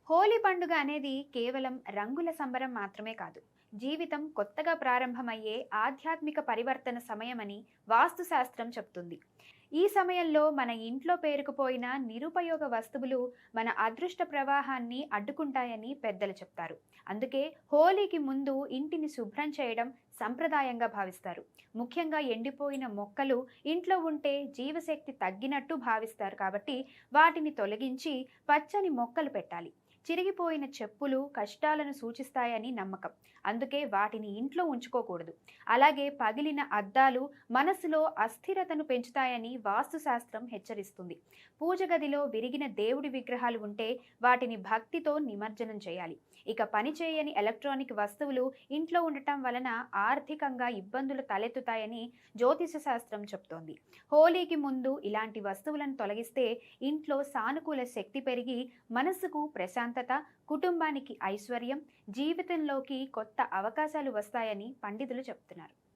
హోలీ పండుగ అనేది కేవలం రంగుల సంబరం మాత్రమే కాదు. జీవితం కొత్తగా ప్రారంభమయ్యే ఆధ్యాత్మిక పరివర్తన సమయమని వాస్తుశాస్త్రం చెప్తుంది. ఈ సమయంలో మన ఇంట్లో పేరుకుపోయిన నిరుపయోగ వస్తువులు మన అదృష్ట ప్రవాహాన్ని అడ్డుకుంటాయని పెద్దలు చెప్తారు. అందుకే హోలీకి ముందు ఇంటిని శుభ్రం చేయడం సంప్రదాయంగా భావిస్తారు. ముఖ్యంగా ఎండిపోయిన మొక్కలు ఇంట్లో ఉంటే జీవశక్తి తగ్గినట్టు భావిస్తారు కాబట్టి వాటిని తొలగించి పచ్చని మొక్కలు పెట్టాలి. చిరిగిపోయిన చెప్పులు కష్టాలను సూచిస్తాయని నమ్మకం. అందుకే వాటిని ఇంట్లో ఉంచుకోకూడదు. అలాగే పగిలిన అద్దాలు మనసులో అస్థిరతను పెంచుతాయని వాస్తుశాస్త్రం హెచ్చరిస్తుంది. పూజ గదిలో విరిగిన దేవుడి విగ్రహాలు ఉంటే వాటిని భక్తితో నిమజ్జనం చేయాలి. ఇక పనిచేయని ఎలక్ట్రానిక్ వస్తువులు ఇంట్లో ఉండటం వలన ఆర్థికంగా ఇబ్బందులు తలెత్తుతాయని జ్యోతిష శాస్త్రం చెప్తోంది. హోలీకి ముందు ఇలాంటి వస్తువులను తొలగిస్తే ఇంట్లో సానుకూల శక్తి పెరిగి మనసుకు ప్రశాంతత, కుటుంబానికి ఐశ్వర్యం, జీవితంలోకి కొత్త అవకాశాలు వస్తాయని పండితులు చెప్తున్నారు.